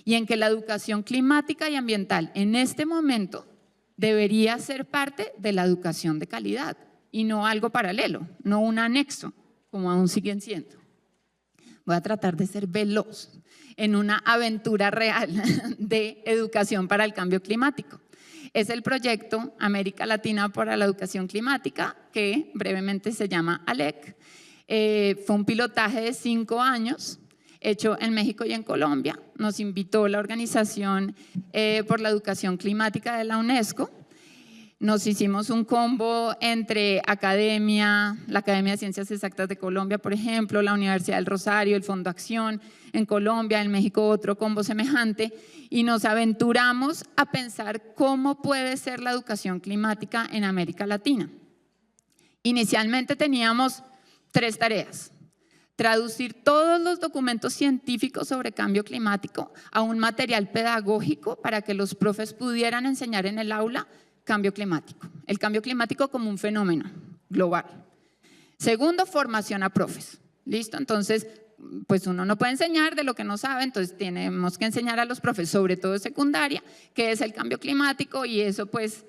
Y en que la educación climática y ambiental en este momento debería ser parte de la educación de calidad y no algo paralelo, no un anexo, como aún siguen siendo. Voy a tratar de ser veloz en una aventura real de educación para el cambio climático. es el proyecto América Latina para la Educación Climática, que brevemente se llama ALEC. Fue un pilotaje de 5 años, hecho en México y en Colombia. Nos invitó la Organización por la Educación Climática de la UNESCO. Nos hicimos un combo entre academia, la Academia de Ciencias Exactas de Colombia, por ejemplo, la Universidad del Rosario, el Fondo Acción en Colombia, en México otro combo semejante, y nos aventuramos a pensar cómo puede ser la educación climática en América Latina. Inicialmente teníamos 3 tareas: traducir todos los documentos científicos sobre cambio climático a un material pedagógico para que los profes pudieran enseñar en el aula cambio climático, el cambio climático como un fenómeno global. Segundo, formación a profes. ¿Listo? Entonces, pues uno no puede enseñar de lo que no sabe, entonces tenemos que enseñar a los profes, sobre todo de secundaria, qué es el cambio climático, y eso pues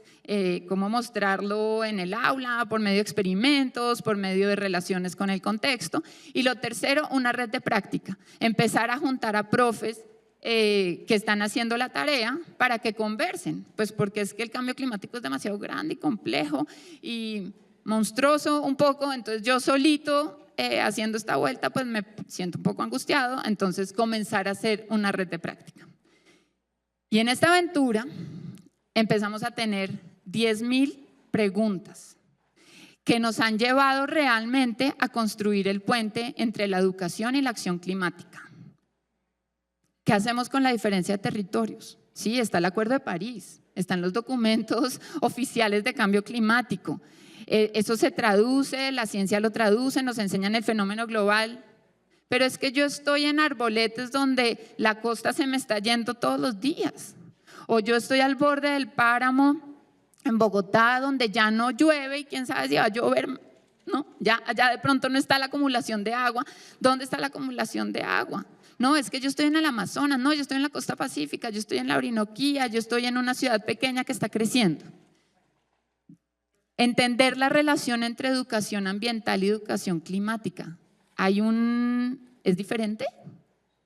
cómo mostrarlo en el aula, por medio de experimentos, por medio de relaciones con el contexto. Y lo tercero, una red de práctica, empezar a juntar a profes que están haciendo la tarea para que conversen, pues porque es que el cambio climático es demasiado grande y complejo y monstruoso un poco, entonces yo solito haciendo esta vuelta pues me siento un poco angustiado, entonces comenzar a hacer una red de práctica. Y en esta aventura empezamos a tener 10.000 preguntas que nos han llevado realmente a construir el puente entre la educación y la acción climática. ¿Qué hacemos con la diferencia de territorios? Sí, está el Acuerdo de París, están los documentos oficiales de cambio climático. Eso se traduce, la ciencia lo traduce, nos enseñan el fenómeno global. Pero es que yo estoy en Arboletes donde la costa se me está yendo todos los días. O yo estoy al borde del páramo en Bogotá donde ya no llueve y quién sabe si va a llover. No, ya allá de pronto no está la acumulación de agua. ¿Dónde está la acumulación de agua? No, es que yo estoy en el Amazonas, no, yo estoy en la costa pacífica, yo estoy en la Orinoquía, yo estoy en una ciudad pequeña que está creciendo. Entender la relación entre educación ambiental y educación climática. ¿Es diferente?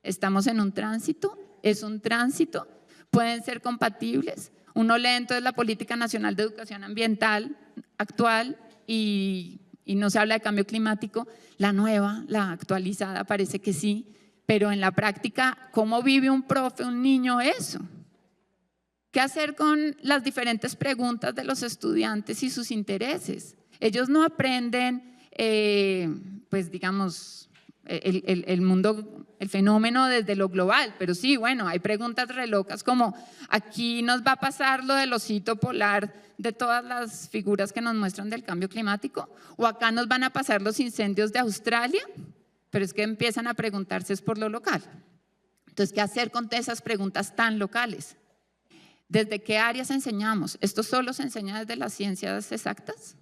¿Estamos en un tránsito? ¿Es un tránsito? ¿Pueden ser compatibles? Uno lee entonces la Política Nacional de Educación Ambiental actual y no se habla de cambio climático. La nueva, la actualizada, parece que sí. Pero en la práctica, ¿cómo vive un profe, un niño eso? ¿Qué hacer con las diferentes preguntas de los estudiantes y sus intereses? Ellos no aprenden, pues digamos, el mundo, el fenómeno desde lo global, pero sí, bueno, hay preguntas re locas como aquí nos va a pasar lo del osito polar de todas las figuras que nos muestran del cambio climático, o acá nos van a pasar los incendios de Australia. Pero es que empiezan a preguntarse es por lo local. Entonces, ¿qué hacer con esas preguntas tan locales? ¿Desde qué áreas enseñamos? ¿Esto solo se enseña desde las ciencias exactas?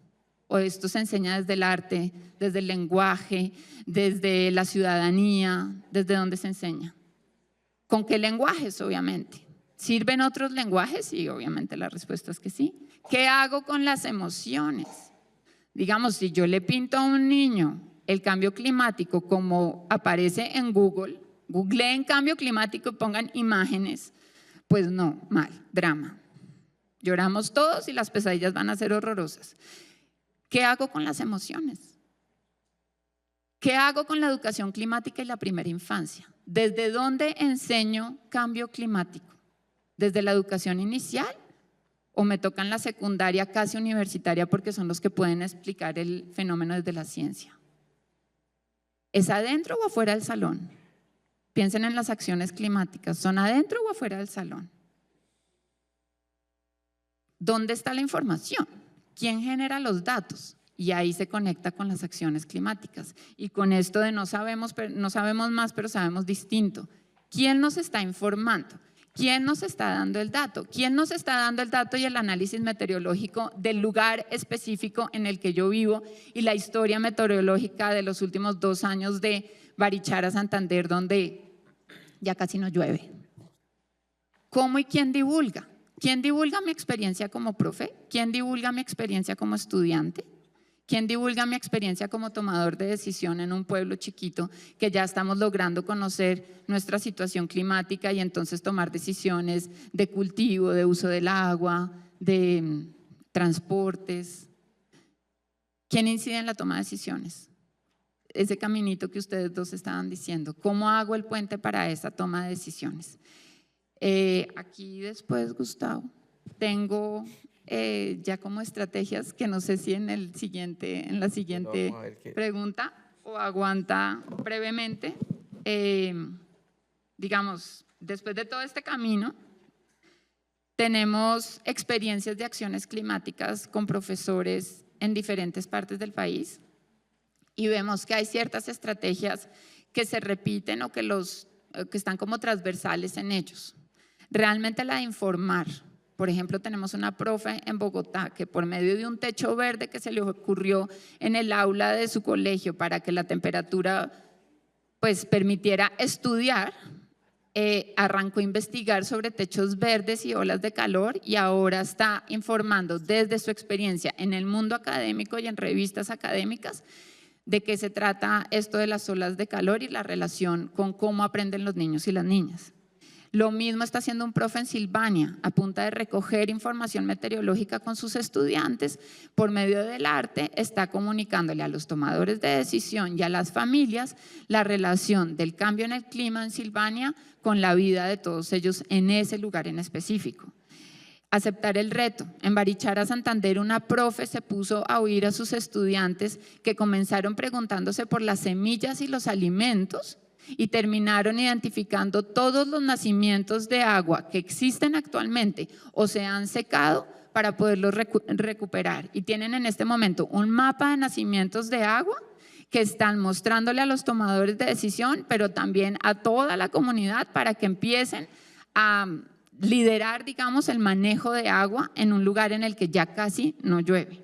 ¿O esto se enseña desde el arte, desde el lenguaje, desde la ciudadanía? ¿Desde dónde se enseña? ¿Con qué lenguajes, obviamente? ¿Sirven otros lenguajes? Y obviamente la respuesta es que sí. ¿Qué hago con las emociones? Digamos, si yo le pinto a un niño el cambio climático como aparece en Google, googleen cambio climático y pongan imágenes, pues no, mal, drama. Lloramos todos y las pesadillas van a ser horrorosas. ¿Qué hago con las emociones? ¿Qué hago con la educación climática y la primera infancia? ¿Desde dónde enseño cambio climático? ¿Desde la educación inicial? ¿O me toca en la secundaria casi universitaria porque son los que pueden explicar el fenómeno desde la ciencia? ¿Es adentro o afuera del salón? Piensen en las acciones climáticas, ¿son adentro o afuera del salón? ¿Dónde está la información? ¿Quién genera los datos? Y ahí se conecta con las acciones climáticas. Y con esto de no sabemos más, pero sabemos distinto. ¿Quién nos está informando? ¿Quién nos está dando el dato? ¿Quién nos está dando el dato y el análisis meteorológico del lugar específico en el que yo vivo y la historia meteorológica de los últimos 2 años de Barichara, Santander, donde ya casi no llueve? ¿Cómo y quién divulga? ¿Quién divulga mi experiencia como profe? ¿Quién divulga mi experiencia como estudiante? ¿Quién divulga mi experiencia como tomador de decisión en un pueblo chiquito que ya estamos logrando conocer nuestra situación climática y entonces tomar decisiones de cultivo, de uso del agua, de transportes. ¿Quién incide en la toma de decisiones? Ese caminito que ustedes dos estaban diciendo. ¿Cómo hago el puente para esa toma de decisiones? Aquí después, Gustavo, tengo ya como estrategias que no sé si en la siguiente Bueno, vamos a ver pregunta o aguanta brevemente. Digamos, después de todo este camino, tenemos experiencias de acciones climáticas con profesores en diferentes partes del país y vemos que hay ciertas estrategias que se repiten o que están como transversales en ellos. Realmente la de informar. Por ejemplo, tenemos una profe en Bogotá que por medio de un techo verde que se le ocurrió en el aula de su colegio para que la temperatura pues permitiera estudiar, arrancó a investigar sobre techos verdes y olas de calor y ahora está informando desde su experiencia en el mundo académico y en revistas académicas de qué se trata esto de las olas de calor y la relación con cómo aprenden los niños y las niñas. Lo mismo está haciendo un profe en Silvania, a punta de recoger información meteorológica con sus estudiantes, por medio del arte está comunicándole a los tomadores de decisión y a las familias la relación del cambio en el clima en Silvania con la vida de todos ellos en ese lugar en específico. Aceptar el reto. En Barichara, Santander, una profe se puso a oír a sus estudiantes que comenzaron preguntándose por las semillas y los alimentos y terminaron identificando todos los nacimientos de agua que existen actualmente o se han secado para poderlos recuperar. Y tienen en este momento un mapa de nacimientos de agua que están mostrándole a los tomadores de decisión, pero también a toda la comunidad para que empiecen a liderar, digamos, el manejo de agua en un lugar en el que ya casi no llueve.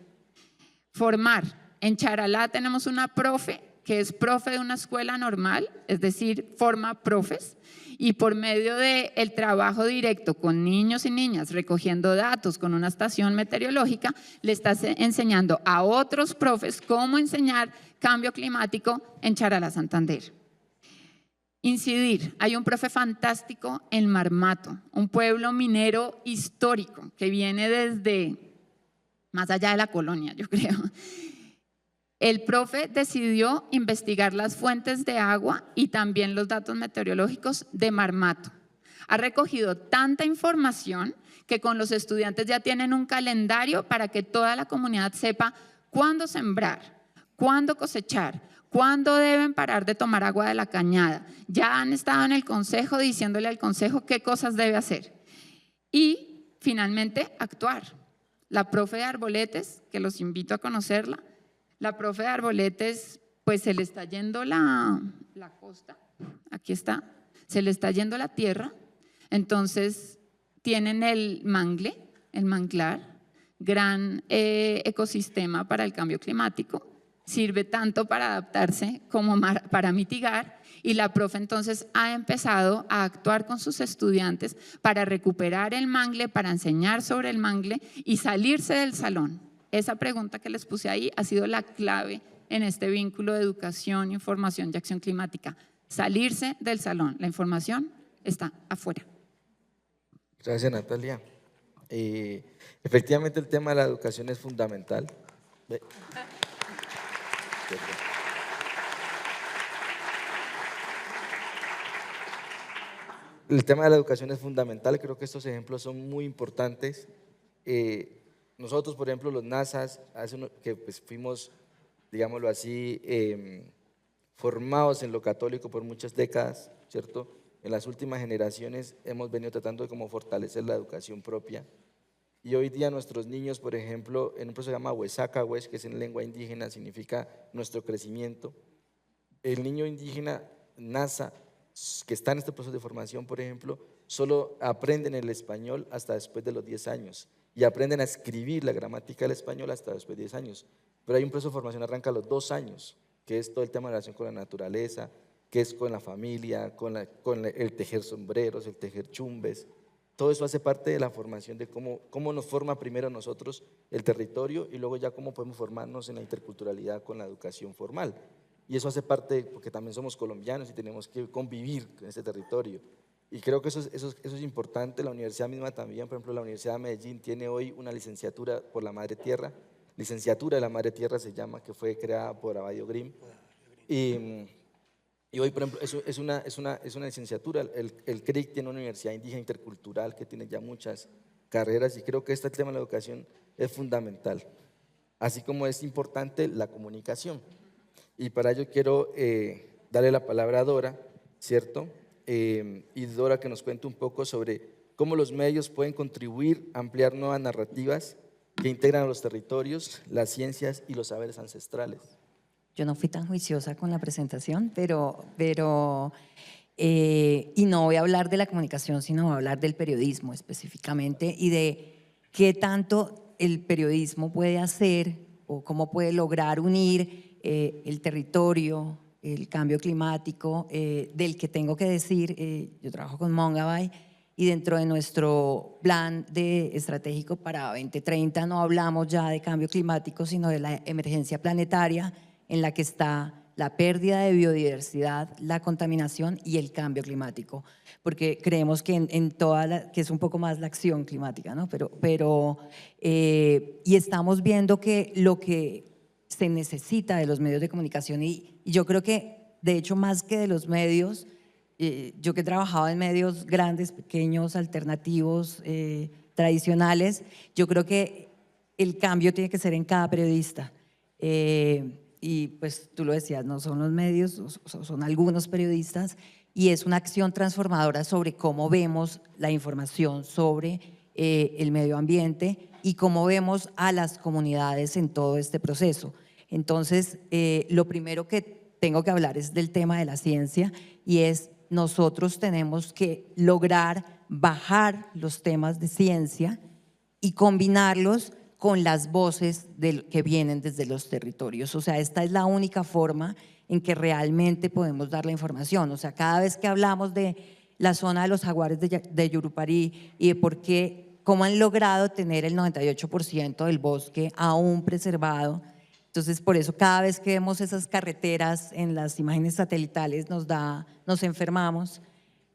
Formar. En Charalá tenemos una profe que es profe de una escuela normal, es decir, forma profes, y por medio del trabajo directo con niños y niñas, recogiendo datos con una estación meteorológica, le está enseñando a otros profes cómo enseñar cambio climático en Charalá, Santander. Incidir. Hay un profe fantástico en Marmato, un pueblo minero histórico que viene desde más allá de la colonia, yo creo. El profe decidió investigar las fuentes de agua y también los datos meteorológicos de Marmato. Ha recogido tanta información que con los estudiantes ya tienen un calendario para que toda la comunidad sepa cuándo sembrar, cuándo cosechar, cuándo deben parar de tomar agua de la cañada. Ya han estado en el consejo diciéndole al consejo qué cosas debe hacer. Y finalmente actuar. La profe de Arboletes, que los invito a conocerla, la profe de Arboletes, pues se le está yendo la costa, aquí está, se le está yendo la tierra, entonces tienen el mangle, el manglar, gran ecosistema para el cambio climático, sirve tanto para adaptarse como para mitigar, y la profe entonces ha empezado a actuar con sus estudiantes para recuperar el mangle, para enseñar sobre el mangle y salirse del salón. Esa pregunta que les puse ahí ha sido la clave en este vínculo de educación, información y acción climática. Salirse del salón, la información está afuera. Gracias, Natalia. Efectivamente, el tema de la educación es fundamental. El tema de la educación es fundamental, creo que estos ejemplos son muy importantes. Nosotros, por ejemplo, los NASAs, que pues fuimos, digámoslo así, formados en lo católico por muchas décadas, ¿cierto? En las últimas generaciones hemos venido tratando de como fortalecer la educación propia. Y hoy día nuestros niños, por ejemplo, en un proceso que se llama Huesacahues, que es en lengua indígena, significa nuestro crecimiento. El niño indígena NASA, que está en este proceso de formación, por ejemplo, solo aprenden el español hasta después de los 10 años y aprenden a escribir la gramática del español hasta después de 10 años. Pero hay un proceso de formación que arranca a los 2 años, que es todo el tema de relación con la naturaleza, que es con la familia, con el tejer sombreros, el tejer chumbes. Todo eso hace parte de la formación de cómo nos forma primero nosotros el territorio y luego ya cómo podemos formarnos en la interculturalidad con la educación formal. Y eso hace parte, porque también somos colombianos y tenemos que convivir con ese territorio. Y creo que eso es importante. La universidad misma también, por ejemplo, la Universidad de Medellín tiene hoy una licenciatura por la Madre Tierra, licenciatura de la Madre Tierra se llama, que fue creada por Abadio Grimm. Y hoy, por ejemplo, es una licenciatura. El CRIC tiene una universidad indígena intercultural que tiene ya muchas carreras y creo que este tema de la educación es fundamental, así como es importante la comunicación. Y para ello quiero darle la palabra a Dora, ¿cierto? Y Dora que nos cuente un poco sobre cómo los medios pueden contribuir a ampliar nuevas narrativas que integran a los territorios, las ciencias y los saberes ancestrales. Yo no fui tan juiciosa con la presentación, y no voy a hablar de la comunicación, sino voy a hablar del periodismo específicamente y de qué tanto el periodismo puede hacer o cómo puede lograr unir el territorio, el cambio climático, del que tengo que decir, yo trabajo con Mongabay y dentro de nuestro plan estratégico para 2030 no hablamos ya de cambio climático, sino de la emergencia planetaria en la que está la pérdida de biodiversidad, la contaminación y el cambio climático, porque creemos que que es un poco más la acción climática, ¿no? Y estamos viendo que lo que se necesita de los medios de comunicación y yo creo que de hecho más que de los medios, yo que he trabajado en medios grandes, pequeños, alternativos, tradicionales, yo creo que el cambio tiene que ser en cada periodista. Y pues tú lo decías, no son los medios, son algunos periodistas y es una acción transformadora sobre cómo vemos la información sobre el medio ambiente y cómo vemos a las comunidades en todo este proceso. Entonces, lo primero que tengo que hablar es del tema de la ciencia y es nosotros tenemos que lograr bajar los temas de ciencia y combinarlos con las voces que vienen desde los territorios. O sea, esta es la única forma en que realmente podemos dar la información. O sea, cada vez que hablamos de la zona de los jaguares de Yurupari y de cómo han logrado tener el 98% del bosque aún preservado, entonces por eso cada vez que vemos esas carreteras en las imágenes satelitales nos enfermamos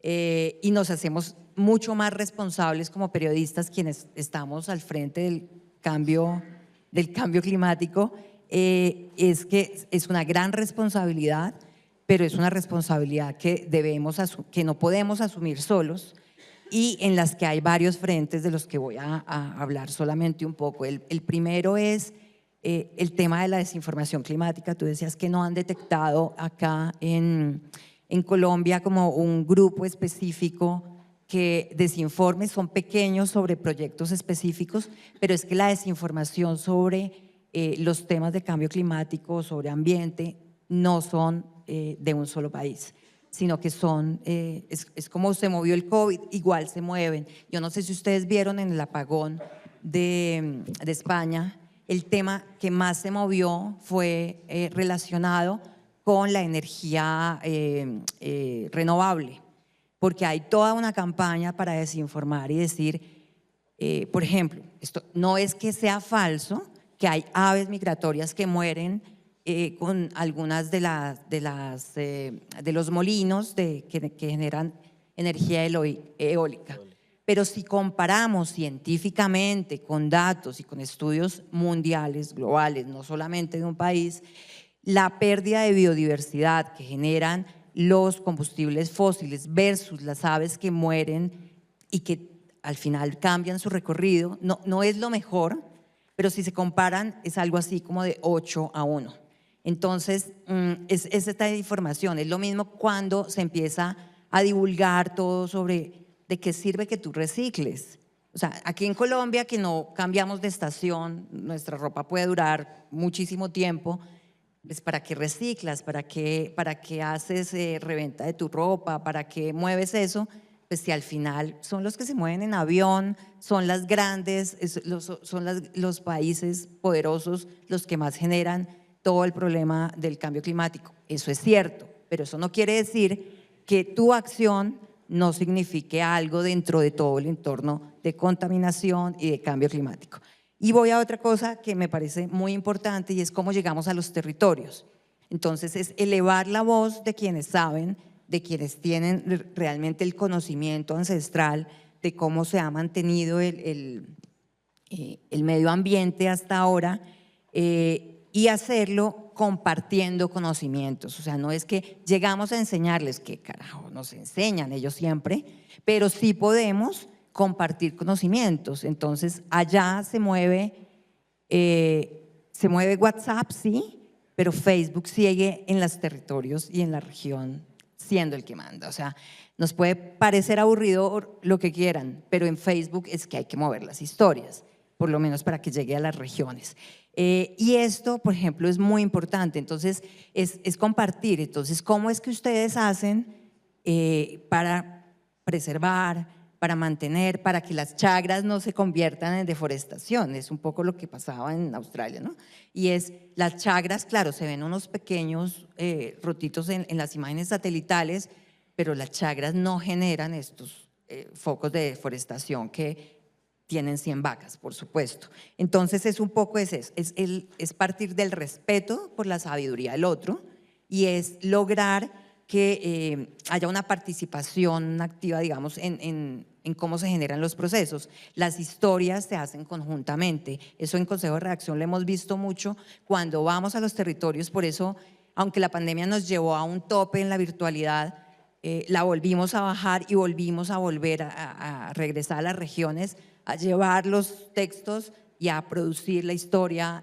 y nos hacemos mucho más responsables como periodistas quienes estamos al frente del cambio climático, es que es una gran responsabilidad, pero es una responsabilidad que no podemos asumir solos y en las que hay varios frentes de los que voy a hablar solamente un poco. El primero es el tema de la desinformación climática. Tú decías que no han detectado acá en Colombia como un grupo específico que desinforme, son pequeños sobre proyectos específicos, pero es que la desinformación sobre los temas de cambio climático, sobre ambiente, no son de un solo país, sino que es como se movió el COVID, igual se mueven. Yo no sé si ustedes vieron en el apagón de España, el tema que más se movió fue relacionado con la energía renovable, porque hay toda una campaña para desinformar y decir, por ejemplo, esto no es que sea falso, que hay aves migratorias que mueren con algunas de los molinos que generan energía eólica. Pero si comparamos científicamente con datos y con estudios mundiales, globales, no solamente de un país, la pérdida de biodiversidad que generan los combustibles fósiles versus las aves que mueren y que al final cambian su recorrido, no es lo mejor, pero si se comparan es algo así como de 8-1. Entonces, es esta información. Es lo mismo cuando se empieza a divulgar todo sobre de qué sirve que tú recicles. O sea, aquí en Colombia que no cambiamos de estación, nuestra ropa puede durar muchísimo tiempo. Pues ¿para qué reciclas? ¿Para qué haces reventa de tu ropa? ¿Para qué mueves eso? Pues si al final son los que se mueven en avión, son las grandes, son los países poderosos los que más generan todo el problema del cambio climático. Eso es cierto, pero eso no quiere decir que tu acción no signifique algo dentro de todo el entorno de contaminación y de cambio climático. Y voy a otra cosa que me parece muy importante y es cómo llegamos a los territorios. Entonces es elevar la voz de quienes saben de quienes tienen realmente el conocimiento ancestral de cómo se ha mantenido el medio ambiente hasta ahora, y hacerlo compartiendo conocimientos. O sea, no es que llegamos a enseñarles, que carajo nos enseñan ellos siempre, pero sí podemos compartir conocimientos. Entonces, allá se mueve WhatsApp, sí, pero Facebook sigue en los territorios y en la región siendo el que manda. O sea, nos puede parecer aburrido lo que quieran, pero en Facebook es que hay que mover las historias, por lo menos para que llegue a las regiones. Y esto, por ejemplo, es muy importante. Entonces, es compartir. Entonces, ¿cómo es que ustedes hacen para preservar, para mantener, para que las chagras no se conviertan en deforestación? Es un poco lo que pasaba en Australia, ¿no? Y es, las chagras, claro, se ven unos pequeños rotitos en las imágenes satelitales, pero las chagras no generan estos focos de deforestación que tienen 100 vacas, por supuesto. Entonces es un poco es partir del respeto por la sabiduría del otro, y es lograr que haya una participación activa, digamos, en cómo se generan los procesos. Las historias se hacen conjuntamente. Eso en Consejo de Redacción lo hemos visto mucho cuando vamos a los territorios. Por eso, aunque la pandemia nos llevó a un tope en la virtualidad, la volvimos a bajar y volvimos a volver a regresar a las regiones, a llevar los textos y a producir la historia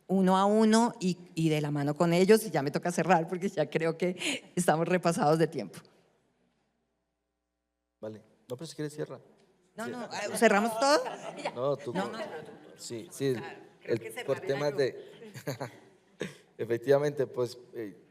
uno a uno y de la mano con ellos. Y ya me toca cerrar porque ya creo que estamos repasados de tiempo. Vale. No, pero si quieres cierra. No, no, ¿cerramos todo? No, tú. No, sí, sí. creo que cerrar Por era temas yo. de… Efectivamente, pues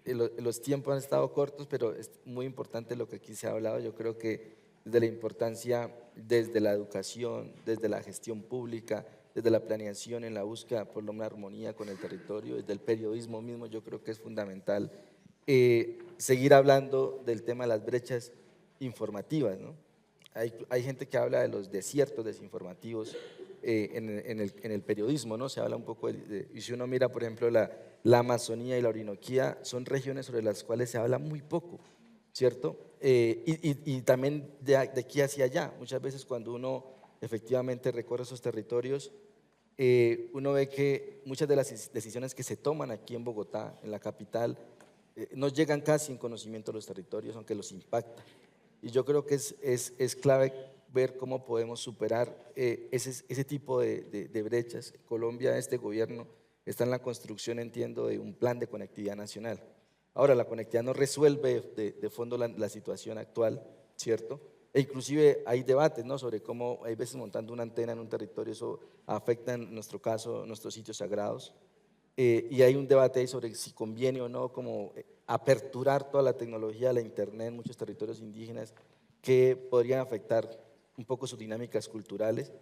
los tiempos han estado cortos, pero es muy importante lo que aquí se ha hablado. Yo creo que desde la importancia, desde la educación, desde la gestión pública, desde la planeación en la búsqueda por una armonía con el territorio, desde el periodismo mismo, yo creo que es fundamental seguir hablando del tema de las brechas informativas, ¿no? Hay gente que habla de los desiertos desinformativos en el periodismo, ¿no? Se habla un poco y si uno mira, por ejemplo, la Amazonía y la Orinoquía, son regiones sobre las cuales se habla muy poco, ¿cierto? Y también de aquí hacia allá, muchas veces cuando uno efectivamente recorre esos territorios, uno ve que muchas de las decisiones que se toman aquí en Bogotá, en la capital, no llegan casi en conocimiento de los territorios, aunque los impacta. Y yo creo que es clave ver cómo podemos superar ese tipo de brechas. Colombia, este gobierno, está en la construcción, entiendo, de un plan de conectividad nacional. Ahora, la conectividad no resuelve de fondo la situación actual, ¿cierto? E inclusive hay debates, ¿no?, sobre cómo hay veces montando una antena en un territorio, eso afecta en nuestro caso nuestros sitios sagrados. Y hay un debate ahí sobre si conviene o no como aperturar toda la tecnología, la internet en muchos territorios indígenas que podrían afectar un poco sus dinámicas culturales,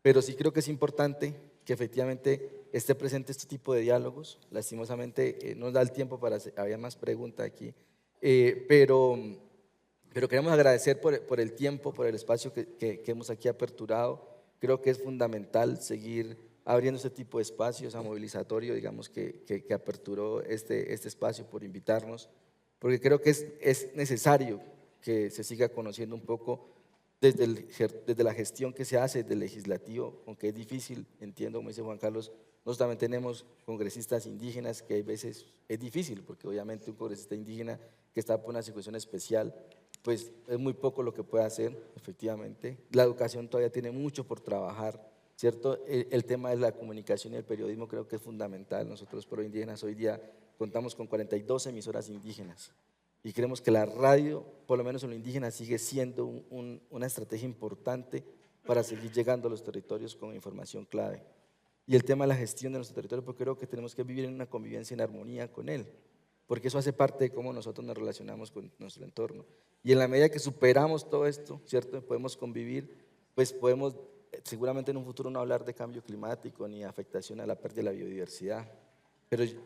pero sí creo que es importante que efectivamente esté presente este tipo de diálogos. Lastimosamente no nos da el tiempo para había más preguntas aquí, pero queremos agradecer por el tiempo, por el espacio que hemos aquí aperturado. Creo que es fundamental seguir abriendo este tipo de espacios a movilizatorio, digamos, que aperturó este espacio por invitarnos, porque creo que es necesario que se siga conociendo un poco desde la gestión que se hace del legislativo, aunque es difícil, entiendo, como dice Juan Carlos, nosotros también tenemos congresistas indígenas que hay veces es difícil, porque obviamente un congresista indígena que está por una situación especial, pues es muy poco lo que puede hacer, efectivamente. La educación todavía tiene mucho por trabajar, ¿cierto? El tema de la comunicación y el periodismo creo que es fundamental. Nosotros, Pro Indígenas, hoy día contamos con 42 emisoras indígenas y creemos que la radio, por lo menos en lo indígena, sigue siendo una estrategia importante para seguir llegando a los territorios con información clave. Y el tema de la gestión de nuestro territorio, porque creo que tenemos que vivir en una convivencia en armonía con él, porque eso hace parte de cómo nosotros nos relacionamos con nuestro entorno. Y en la medida que superamos todo esto, ¿cierto?, podemos convivir, pues podemos seguramente en un futuro no hablar de cambio climático ni afectación a la pérdida de la biodiversidad,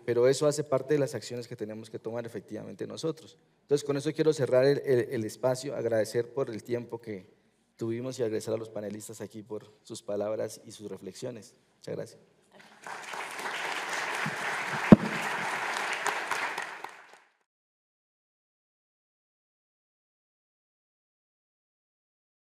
pero eso hace parte de las acciones que tenemos que tomar efectivamente nosotros. Entonces, con eso quiero cerrar el espacio, agradecer por el tiempo que tuvimos y agradecer a los panelistas aquí por sus palabras y sus reflexiones. Muchas gracias.